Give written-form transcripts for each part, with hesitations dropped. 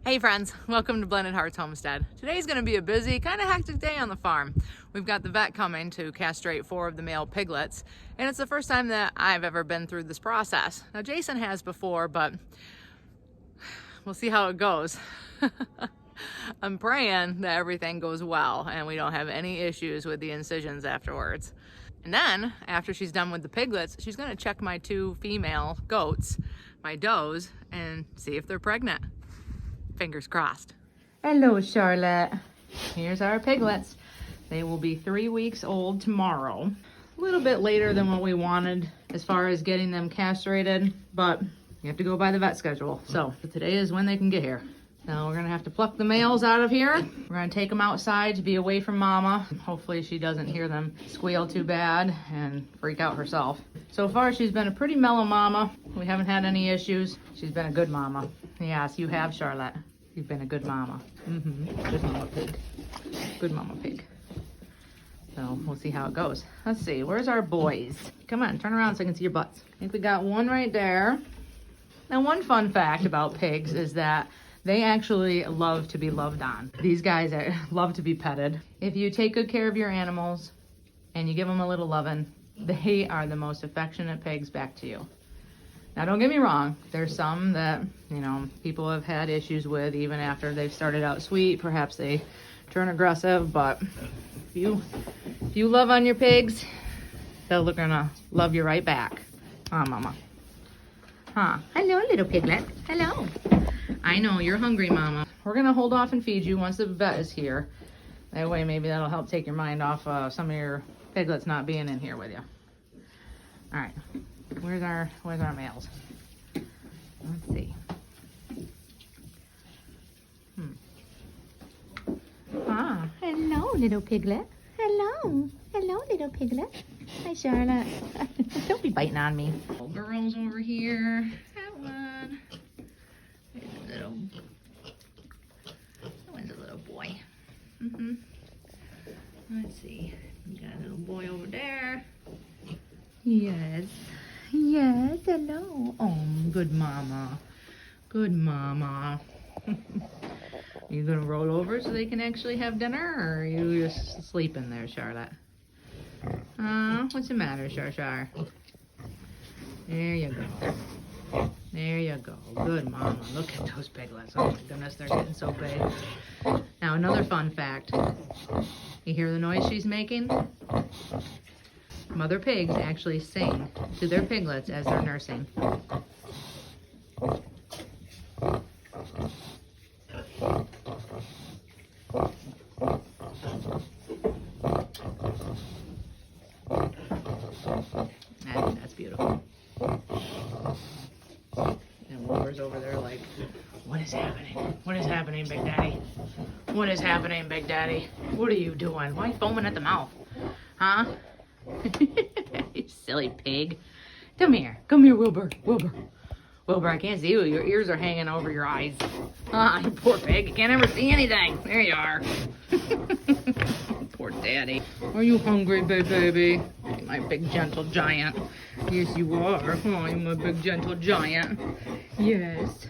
Hey friends, welcome to Blended Hearts Homestead. Today's going to be a busy, kind of hectic day on the farm. We've got the vet coming to castrate 4 of the male piglets, and it's the first time that I've ever been through this process. Now Jason has before, but we'll see how it goes. I'm praying that everything goes well and we don't have any issues with the incisions afterwards. And then, after she's done with the piglets, she's going to check my 2 female goats, my does, and see if they're pregnant. Fingers crossed. Hello, Charlotte. Here's our piglets. They will be 3 weeks old tomorrow. A little bit later than what we wanted as far as getting them castrated, but you have to go by the vet schedule. So today is when they can get here. Now we're gonna have to pluck the males out of here. We're gonna take them outside to be away from mama. Hopefully she doesn't hear them squeal too bad and freak out herself. So far she's been a pretty mellow mama. We haven't had any issues. She's been a good mama. Yes, you have, Charlotte. You've been a good mama. Good mama pig. Good mama pig. So we'll see how it goes. Let's see, where's our boys? Come on, turn around so I can see your butts. I think we got one right there. Now one fun fact about pigs is that they actually love to be loved on. These guys love to be petted. If you take good care of your animals and you give them a little loving, they are the most affectionate pigs back to you. Now don't get me wrong, there's some that, people have had issues with even after they've started out sweet. Perhaps they turn aggressive, but if you love on your pigs, they're gonna love you right back. Huh, mama? Huh? Hello, little piglet. Hello. I know, you're hungry, mama. We're gonna hold off and feed you once the vet is here. That way maybe that'll help take your mind off some of your piglets not being in here with you. All right. Where's our males? Let's see. Ah, hello, little piglet. Hello. Hello, little piglet. Hi, Charlotte. Don't be biting on me. Little girls over here. That one. That one's a little boy. Let's see. We got a little boy over there. Yes. Yes, hello. Oh, good mama. Good mama. You gonna roll over so they can actually have dinner, or are you just sleeping there, Charlotte? What's the matter, Char? There you go. There you go. Good mama. Look at those piglets. Oh my goodness, they're getting so big. Now another fun fact. You hear the noise she's making? Mother pigs actually sing to their piglets as they're nursing. That's beautiful. And Wilbur's over there like, what is happening? What is happening, Big Daddy? What is happening, Big Daddy? What are you doing? Why are you foaming at the mouth? Huh? You silly pig. Come here, Wilbur. Wilbur, I can't see you. Your ears are hanging over your eyes. You poor pig. You can't ever see anything. There you are. Poor daddy. Are you hungry, baby? My big gentle giant. Yes, you are. Oh, you're my big gentle giant. Yes.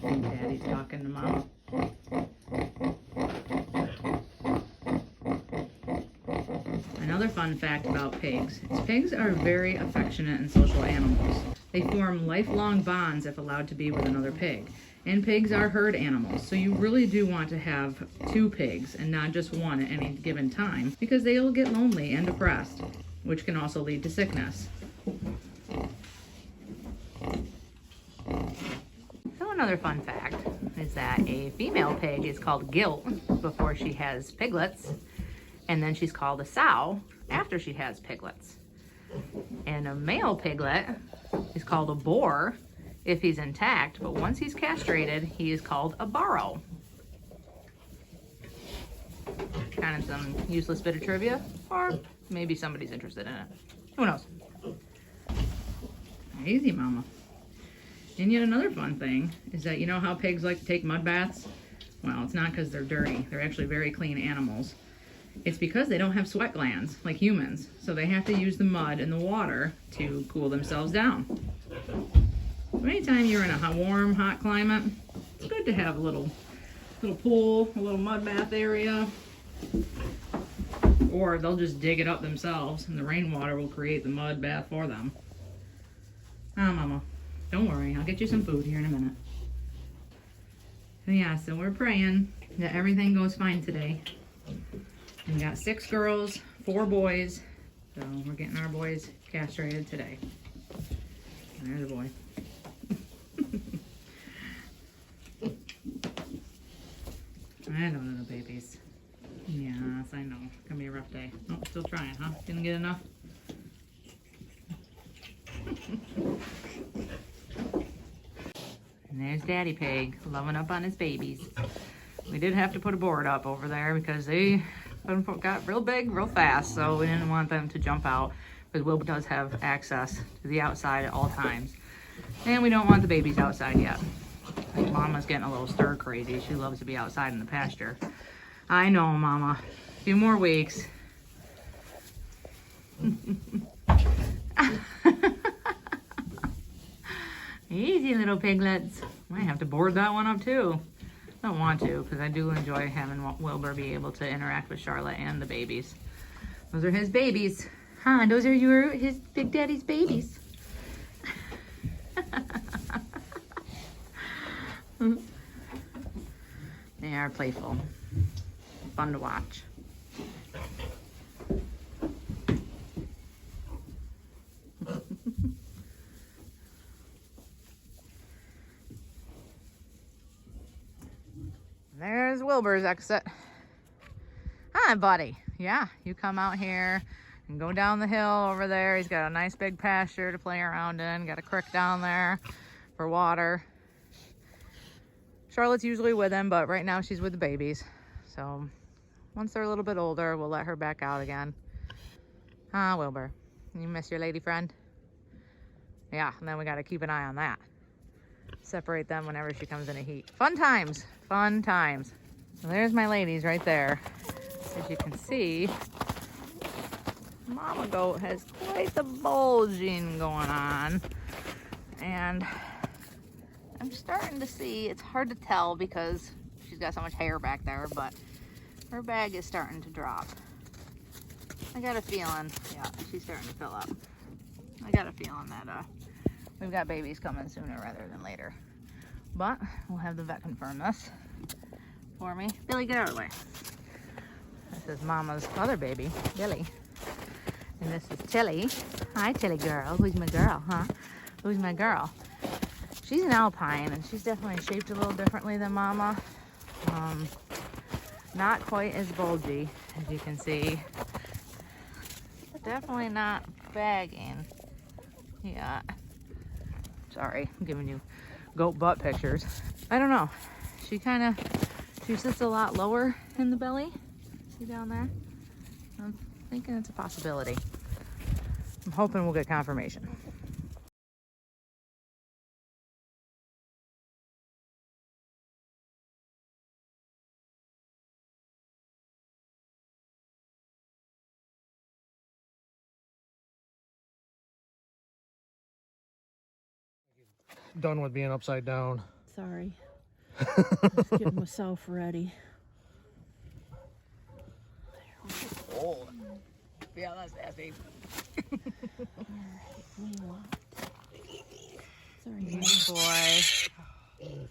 Daddy's talking to Mom. Another fun fact about pigs is pigs are very affectionate and social animals. They form lifelong bonds if allowed to be with another pig. And pigs are herd animals, so you really do want to have 2 pigs and not just one at any given time, because they'll get lonely and depressed, which can also lead to sickness. So another fun fact is that a female pig is called gilt before she has piglets, and then she's called a sow after she has piglets. And a male piglet is called a boar if he's intact, but once he's castrated, he is called a barrow. Kind of some useless bit of trivia, or maybe somebody's interested in it. Who knows? Easy, mama. And yet another fun thing is that you know how pigs like to take mud baths? Well, it's not because they're dirty. They're actually very clean animals. It's because they don't have sweat glands like humans. So they have to use the mud and the water to cool themselves down. Anytime you're in a warm, hot climate, it's good to have a little pool, a little mud bath area. Or they'll just dig it up themselves and the rainwater will create the mud bath for them. Oh, Mama, don't worry. I'll get you some food here in a minute. Yeah, so we're praying that everything goes fine today. We got 6 girls, 4 boys. So we're getting our boys castrated today. And there's a boy. I don't know, babies. Yes, I know. It's gonna be a rough day. Oh, still trying, huh? Didn't get enough? And there's Daddy Pig, loving up on his babies. We did have to put a board up over there because they got real big real fast, so we didn't want them to jump out, because Wilbur does have access to the outside at all times. And we don't want the babies outside yet. I think Mama's getting a little stir crazy. She loves to be outside in the pasture. I know, Mama. A few more weeks. Easy, little piglets. Might have to board that one up too. Don't want to, because I do enjoy having Wilbur be able to interact with Charlotte and the babies. Those are his babies. Huh, those are his Big Daddy's babies. They are playful. Fun to watch. There's Wilbur's exit. Hi, buddy. Yeah, you come out here and go down the hill over there. He's got a nice big pasture to play around in. Got a creek down there for water. Charlotte's usually with him, but right now she's with the babies. So once they're a little bit older, we'll let her back out again. Ah, Wilbur, you miss your lady friend? Yeah, and then we got to keep an eye on that. Separate them whenever she comes in a heat. Fun times, fun times. So there's my ladies right there. As you can see, Mama Goat has quite the bulging going on. And I'm starting to see, it's hard to tell because she's got so much hair back there, but her bag is starting to drop. I got a feeling, yeah, she's starting to fill up. I got a feeling that we've got babies coming sooner rather than later. But we'll have the vet confirm this for me. Billy, get out of the way. This is Mama's other baby, Billy. And this is Tilly. Hi, Tilly girl. Who's my girl, huh? Who's my girl? She's an alpine, and she's definitely shaped a little differently than Mama. Not quite as bulgy, as you can see. Definitely not bagging. Yeah. Sorry, I'm giving you goat butt pictures. I don't know. She sits a lot lower in the belly. See down there? I'm thinking it's a possibility. I'm hoping we'll get confirmation. Done with being upside down. Sorry. Just getting myself ready. Oh. Yeah, that's nasty. Sorry, Good boy.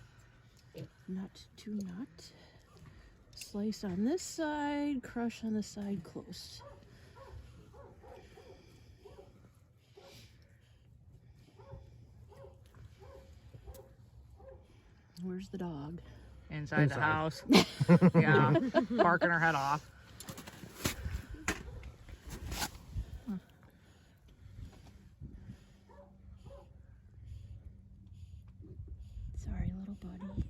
nut to nut. Slice on this side, crush on the side close. Where's the dog? Inside the house. Yeah, barking her head off. Sorry, little buddy.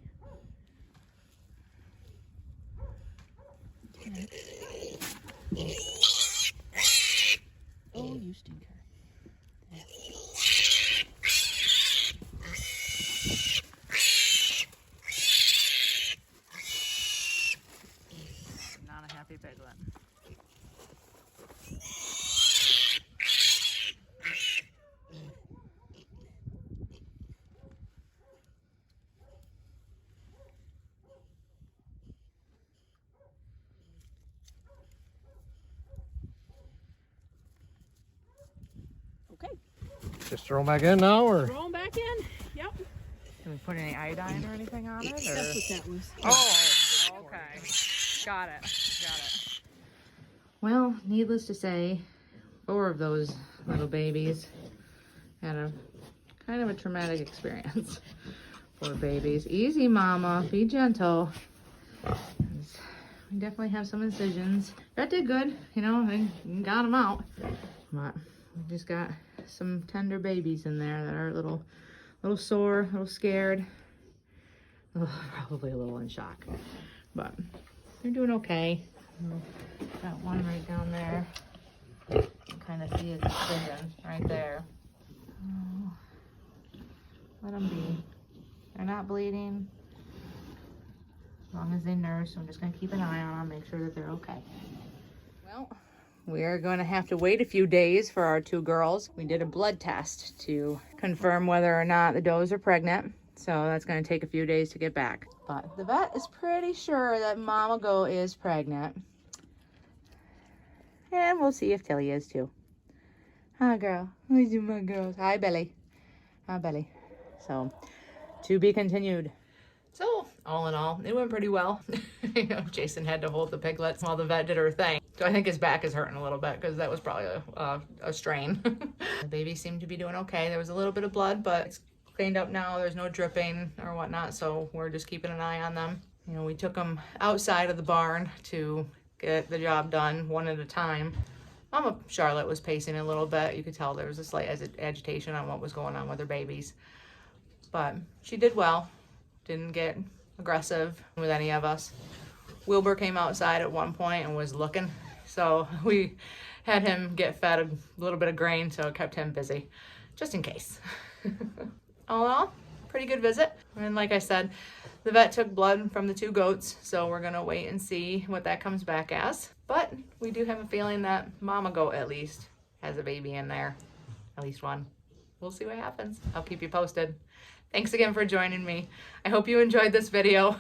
Oh, you stinker. happy piglet. Okay, Just throw them back in now, or? throw them back in. Yep, Did we put any iodine or anything on it? Or? that's what that was. Oh, okay. Got it. Got it. Well, needless to say, 4 of those little babies had a kind of a traumatic experience. Poor babies. Easy, mama. Be gentle. We definitely have some incisions. That did good, you know, and got them out. But we just got some tender babies in there that are a little sore, a little scared. Probably a little in shock. But they're doing okay. Got one right down there. You can kind of see his incision right there. Oh, let them be. They're not bleeding. As long as they nurse, I'm just going to keep an eye on them, make sure that they're okay. Well, we are going to have to wait a few days for our 2 girls. We did a blood test to confirm whether or not the does are pregnant. So that's going to take a few days to get back. But the vet is pretty sure that Mama Goat is pregnant. And we'll see if Tilly is too. Hi, girl. Where's my girls? Hi, Belly. Hi, Belly. So, to be continued. So, all in all, it went pretty well. You know, Jason had to hold the piglets while the vet did her thing. So I think his back is hurting a little bit because that was probably a strain. The baby seemed to be doing okay. There was a little bit of blood, but it's cleaned up now. There's no dripping or whatnot, so we're just keeping an eye on them. You know, we took them outside of the barn to get the job done one at a time. Mama Charlotte was pacing a little bit. You could tell there was a slight agitation on what was going on with her babies. But she did well. Didn't get aggressive with any of us. Wilbur came outside at one point and was looking. So we had him get fed a little bit of grain, so it kept him busy, just in case. All in all, pretty good visit. And like I said, the vet took blood from the 2 goats, so we're gonna wait and see what that comes back as. But we do have a feeling that Mama Goat at least has a baby in there, at least one. We'll see what happens. I'll keep you posted. Thanks again for joining me. I hope you enjoyed this video.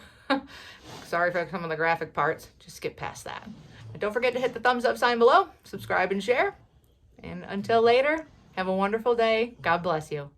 Sorry for some of the graphic parts. Just skip past that. But don't forget to hit the thumbs up sign below, subscribe and share. And until later, have a wonderful day. God bless you.